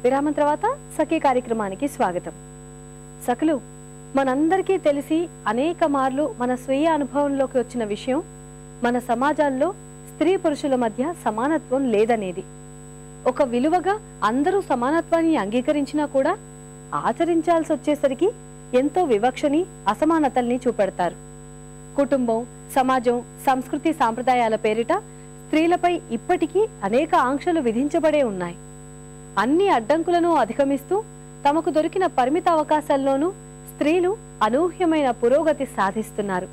విరామం తర్వాత సఖీ కార్యక్రమానికి స్వాగతం. సఖులు, మనందరికీ తెలిసి అనేక మార్లు మన స్వీయ అనుభవంలోకి వచ్చిన విషయం మన సమాజాల్లో స్త్రీ పురుషుల మధ్య సమానత్వం లేదనేది. ఒక విలువగా అందరూ సమానత్వాన్ని అంగీకరించినా కూడా ఆచరించాల్సి వచ్చేసరికి ఎంతో వివక్షని, అసమానతల్ని చూపెడతారు. కుటుంబం, సమాజం, సంస్కృతి, సాంప్రదాయాల పేరిట స్త్రీలపై ఇప్పటికీ అనేక ఆంక్షలు విధించబడే ఉన్నాయి. అన్ని అడ్డంకులను అధిగమిస్తూ తమకు దొరికిన పరిమిత అవకాశాల్లోనూ స్త్రీలు అనూహ్యమైన పురోగతి సాధిస్తున్నారు.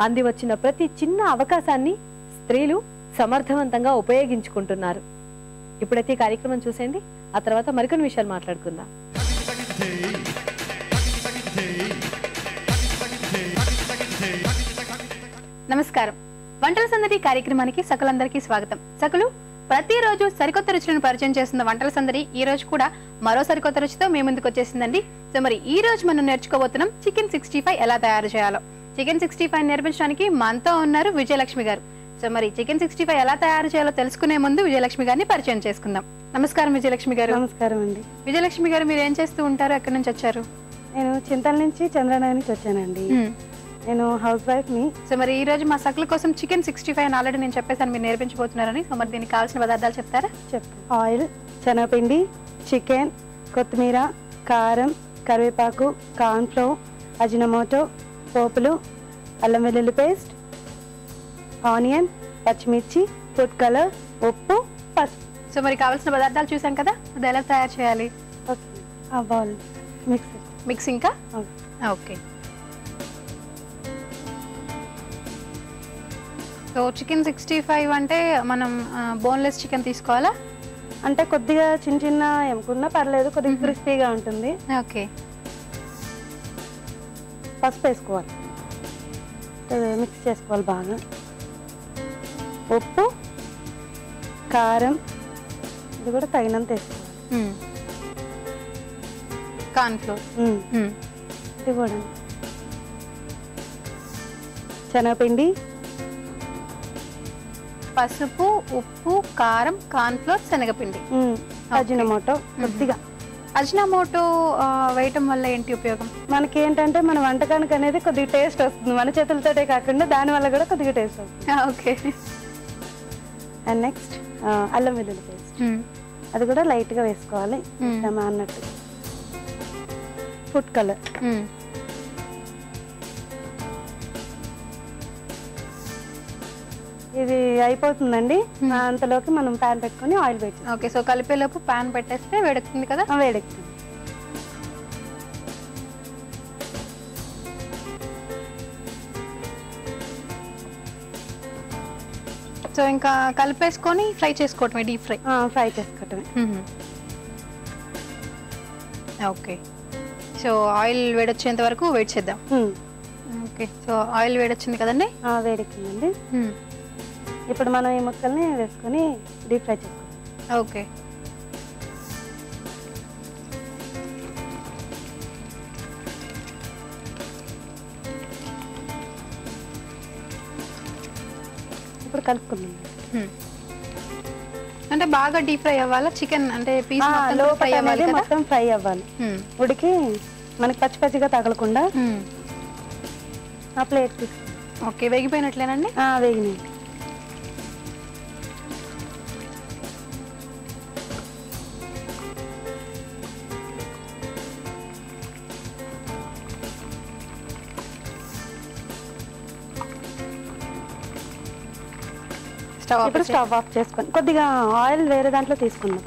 అందివచ్చిన ప్రతి చిన్న అవకాశాన్ని స్త్రీలు సమర్థవంతంగా ఉపయోగించుకుంటున్నారు. ఇప్పుడైతే కార్యక్రమం చూసేయండి, ఆ తర్వాత మరికొన్ని విషయాలు మాట్లాడుకుందాం. నమస్కారం. వంటల సందడి కార్యక్రమానికి సకలందరికీ స్వాగతం. సకలు, ప్రతిరోజు సరికొత్త రుచులను పరిచయం చేస్తున్న వంటల సందడి ఈ రోజు కూడా మరో సరికొత్త రుచితో మేము ముందుకు వచ్చేసిందండి. సో మరి ఈ రోజు మనం నేర్చుకోబోతున్నాం చికెన్ 65 ఎలా తయారు చేయాలో. చికెన్ 65 నేర్పించడానికి మనతో ఉన్నారు విజయలక్ష్మి గారు. సో మరి చికెన్ 65 ఎలా తయారు చేయాలో తెలుసుకునే ముందు విజయలక్ష్మి గారిని పరిచయం చేసుకుందాం. నమస్కారం విజయలక్ష్మి గారు. నమస్కారం అండి. విజయలక్ష్మి గారు, మీరు ఏం చేస్తూ ఉంటారు? ఎక్కడి నుంచి వచ్చారు? నేను చింతల నుంచి, చంద్రనగర్ నుంచి వచ్చానండి. నేను హౌస్ వైఫ్ ని. సో మరి ఈ రోజు మా సకల కోసం చికెన్ 65 ఆల్రెడీ నేను చెప్పేసాను, మీరు నేర్పించబోతున్నారని. సో మరి దీనికి కావాల్సిన పదార్థాలు చెప్తారా? ఆయిల్, శనగపిండి, చికెన్, కొత్తిమీర, కారం, కరివేపాకు, కార్న్ఫ్లోర్, అజినమోటో, పోపులు, అల్లం వెల్లుల్లి పేస్ట్, ఆనియన్, పచ్చిమిర్చి, ఫుడ్ కలర్, ఉప్పు, పసుపు. సో మరి కావాల్సిన పదార్థాలు చూసాం కదా, అది ఎలా తయారు చేయాలి? ఓకే, ఆ బౌల్ మిక్సింగ్ కా? ఓకే. సో చికెన్ 65 అంటే మనం బోన్లెస్ చికెన్ తీసుకోవాలా? అంటే కొద్దిగా చిన్న చిన్న ఎముకున్నా పర్లేదు, కొద్దిగా క్రిస్పీగా ఉంటుంది. ఓకే. పసుపు వేసుకోవాలి, మిక్స్ చేసుకోవాలి బాగా. ఉప్పు, కారం, ఇది కూడా తగినంత వేసుకోవాలి. కార్న్ఫ్లోర్, ఇది కూడా, శనగపిండి, పసుపు, ఉప్పు, కారం, కార్న్ఫ్లోర్, శనగపిండి, అజినమోటో కొద్దిగా. అజినమోటో వేయటం వల్ల ఏంటి ఉపయోగం? మనకి ఏంటంటే మన వంటకానికి అనేది కొద్దిగా టేస్ట్ వస్తుంది, మన చేతులతోటే కాకుండా దాని వల్ల కూడా కొద్దిగా టేస్ట్ వస్తుంది. ఓకే. అండ్ నెక్స్ట్ అల్లం వెల్లుల్లి పేస్ట్, అది కూడా లైట్ గా వేసుకోవాలి అన్నట్టు. ఫుడ్ కలర్, ఇది అయిపోతుందండి. అంతలోకి మనం ప్యాన్ పెట్టుకుని ఆయిల్ పెట్టి. ఓకే. సో కలిపేలోపు ప్యాన్ పెట్టేస్తే వేడెక్కుతుంది కదా? వేడెక్కుతుంది. సో ఇంకా కలిపేసుకొని ఫ్రై చేసుకోవటమే, డీప్ ఫ్రై. ఫ్రై చేసుకోవటమే. ఓకే. సో ఆయిల్ వేడొచ్చేంత వరకు వెయిట్ చేద్దాం. ఓకే. సో ఆయిల్ వేడొచ్చింది కదండి? వేడెక్కిందండి. ఇప్పుడు మనం ఈ ముక్కల్ని వేసుకొని డీప్ ఫ్రై చేసుకోవాలి. ఓకే. ఇప్పుడు కలుపుకుందాం. అంటే బాగా డీప్ ఫ్రై అవ్వాలా చికెన్? అంటే పీస్ ఫ్రై అవ్వాలి, మొత్తం ఫ్రై అవ్వాలి. ఉడికి మనకి పచ్చి పచ్చిగా తగలకుండా ఆ ప్లేట్ తీసుకో. ఓకే. వేగిపోయినట్లేనండి? వేగినాయి. ఇప్పుడు స్టవ్ ఆఫ్ చేసుకొని కొద్దిగా ఆయిల్ వేరే దాంట్లో తీసుకుందాం.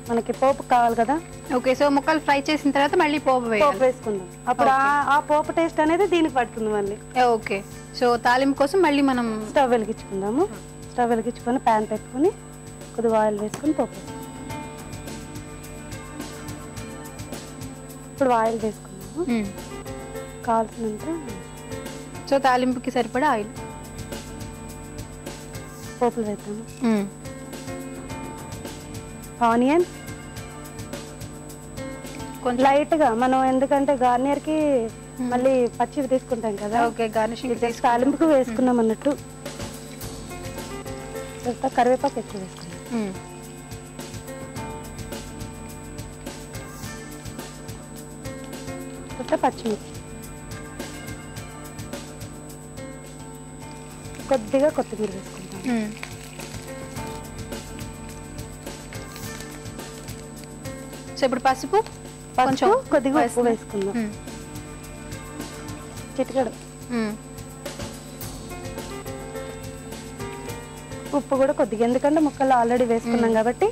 మనకి పోపు కావాలి కదా. ఓకే. సో ముక్కలు ఫ్రై చేసిన తర్వాత మళ్ళీ పోపు వేసుకుందాం. అప్పుడు ఆ పోపు టేస్ట్ అనేది దీనికి పడుతుంది మళ్ళీ. ఓకే. సో తాలింపు కోసం మళ్ళీ మనం స్టవ్ వెలిగించుకుందాము. స్టవ్ వెలిగించుకొని ప్యాన్ పెట్టుకొని కొద్దిగా ఆయిల్ వేసుకొని పోపు. ఇప్పుడు ఆయిల్ వేసుకున్నాము కావాల్సినంత. సో తాలింపుకి సరిపడా ఆయిల్, పోపులు వేద్దాము. ఆనియన్ కొంచెం లైట్ గా, మనం ఎందుకంటే గార్నియర్ కి మళ్ళీ పచ్చివి తీసుకుంటాం కదా. ఓకే. గార్నిషింగ్ తాలింపుకు వేసుకున్నాం అన్నట్టు. కరివేపాకు ఎక్కువ వేసుకున్నాం. తర్వాత పచ్చిమిర్చి, కొద్దిగా కొత్తిమీర వేసుకుంటాం. సో ఇప్పుడు పసుపు కొంచెం కొద్దిగా ఉప్పు వేసుకుందాం, చిటికెడు. ఉప్పు కూడా కొద్దిగా, ఎందుకంటే ముక్కలు ఆల్రెడీ వేసుకున్నాం కాబట్టి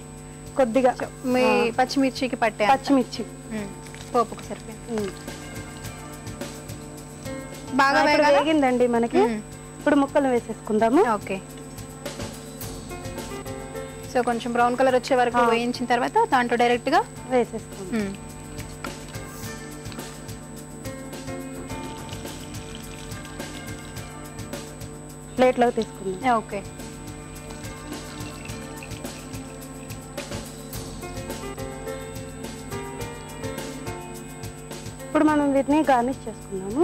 కొద్దిగా. మీ పచ్చిమిర్చికి పట్టే పచ్చిమిర్చి పోపుకు సరిపోయింది. బాగా వేగిందండి మనకి. ఇప్పుడు ముక్కలు వేసేసుకుందాము. ఓకే. సో కొంచెం బ్రౌన్ కలర్ వచ్చే వరకు వేయించిన తర్వాత దాంట్లో డైరెక్ట్ గా వేసేసుకుందాం. ప్లేట్లోకి తీసుకుందాం. ఓకే. ఇప్పుడు మనం వీటిని గార్నిష్ చేసుకుందాము.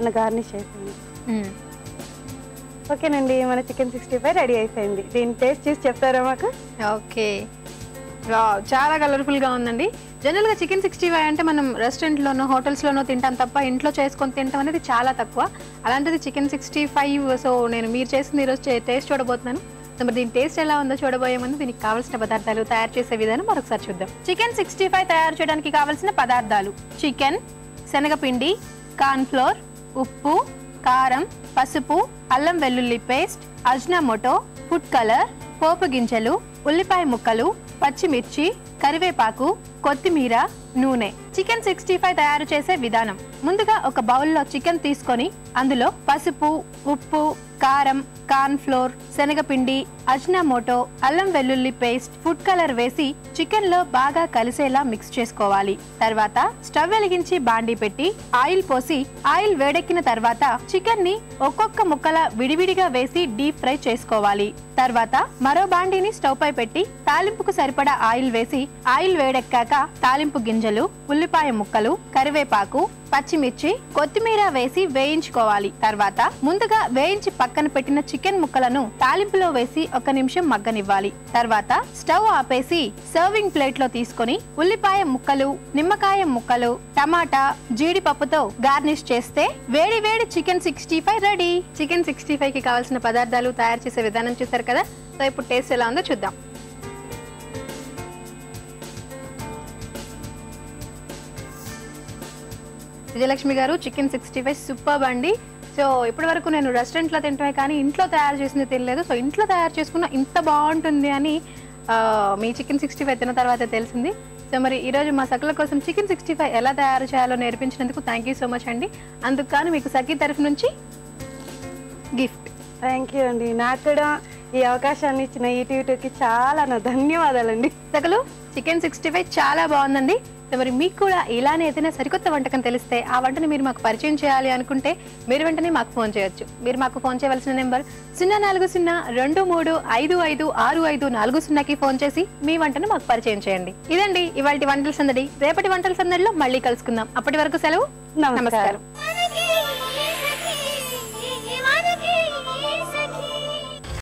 మన గార్నిష్ అయిపోయింది. ఓకేనండి, మన చికెన్ 65 రెడీ అయిపోయింది. దీని టేస్ట్ చూసి చెప్తారా మాకు? ఓకే. చాలా కలర్ఫుల్ గా ఉందండి. జనరల్ గా చికెన్ 65 అంటే మనం రెస్టారెంట్ లోనో హోటల్స్ లోనో తింటాం తప్ప ఇంట్లో చేసుకొని తింటాం అనేది చాలా తక్కువ. అలాంటిది చికెన్ 65. సో నేను మీరు చేసింది ఈరోజు టేస్ట్ చూడబోతున్నాను. మరి దీని టేస్ట్ ఎలా ఉందో చూడబోయే ముందు దీనికి కావాల్సిన పదార్థాలు, తయారు చేసే విధానం మరొకసారి చూద్దాం. చికెన్ 65 తయారు చేయడానికి కావాల్సిన పదార్థాలు: చికెన్, శనగపిండి, కార్న్ ఫ్లోర్, ఉప్పు, కారం, పసుపు, అల్లం వెల్లుల్లి పేస్ట్, అజ్నామోటో, ఫుడ్ కలర్, పోపు గింజలు, ఉల్లిపాయ ముక్కలు, పచ్చిమిర్చి, కరివేపాకు, కొత్తిమీర, నూనె. చికెన్ 65 తయారు చేసే విధానం: ముందుగా ఒక బౌల్లో చికెన్ తీసుకొని అందులో పసుపు, ఉప్పు, కారం, కార్న్ ఫ్లోర్, శనగపిండి, అజ్నామోటో, అల్లం వెల్లుల్లి పేస్ట్, ఫుడ్ కలర్ వేసి చికెన్ లో బాగా కలిసేలా మిక్స్ చేసుకోవాలి. తర్వాత స్టవ్ వెలిగించి బాండీ పెట్టి ఆయిల్ పోసి ఆయిల్ వేడెక్కిన తర్వాత చికెన్ ని ఒక్కొక్క ముక్కల విడివిడిగా వేసి డీప్ ఫ్రై చేసుకోవాలి. తర్వాత మరో బాండీని స్టవ్ పై పెట్టి తాలింపుకు సరిపడా ఆయిల్ వేసి ఆయిల్ వేడెక్కాక తాలింపు గింజలు, ఉల్లిపాయ ముక్కలు, కరివేపాకు, పచ్చిమిర్చి, కొత్తిమీర వేసి వేయించుకోవాలి. తర్వాత ముందుగా వేయించి పక్కన పెట్టిన చికెన్ ముక్కలను తాలింపులో వేసి 1 నిమిషం మగ్గనివ్వాలి. తర్వాత స్టవ్ ఆపేసి సర్వింగ్ ప్లేట్ లో తీసుకొని ఉల్లిపాయ ముక్కలు, నిమ్మకాయ ముక్కలు, టమాటా, జీడిపప్పుతో గార్నిష్ చేస్తే వేడి వేడి చికెన్ 65 రెడీ. చికెన్ 65 కి కావాల్సిన పదార్థాలు, తయారు చేసే విధానం చూసారు కదా. సో ఇప్పుడు టేస్ట్ ఎలా ఉందో చూద్దాం. విజయలక్ష్మి గారు, చికెన్ 65 సూపర్ అండి. సో ఇప్పటి వరకు నేను రెస్టారెంట్ లో తింటామే కానీ ఇంట్లో తయారు చేసింది తినలేదు. సో ఇంట్లో తయారు చేసుకున్న ఇంత బాగుంటుంది అని మీ చికెన్ 65 తిన్న తర్వాత తెలిసింది. సో మరి ఈరోజు మా సకుల కోసం చికెన్ 65 ఎలా తయారు చేయాలో నేర్పించినందుకు థ్యాంక్ యూ సో మచ్ అండి. అందుకు కానీ మీకు సఖీ తరఫు నుంచి గిఫ్ట్. థ్యాంక్ యూ అండి. నాకు కూడా ఈ అవకాశాన్ని ఇచ్చిన ఈటీవీకి చాలా నా ధన్యవాదాలండి. సకలు చికెన్ 65 చాలా బాగుందండి. మరి మీకు కూడా ఇలానే ఏదైనా సరికొత్త వంటకం తెలిస్తే ఆ వంటని మీరు మాకు పరిచయం చేయాలి అనుకుంటే మీరు వెంటనే మాకు ఫోన్ చేయొచ్చు. మీరు మాకు ఫోన్ చేయవలసిన నెంబర్ 0402355654 ఫోన్ చేసి మీ వంటను మాకు పరిచయం చేయండి. ఇదండి ఇవాల్టి వంటల సందడి. రేపటి వంటల సందడిలో మళ్ళీ కలుసుకుందాం. అప్పటి వరకు సెలవు. నమస్కారం.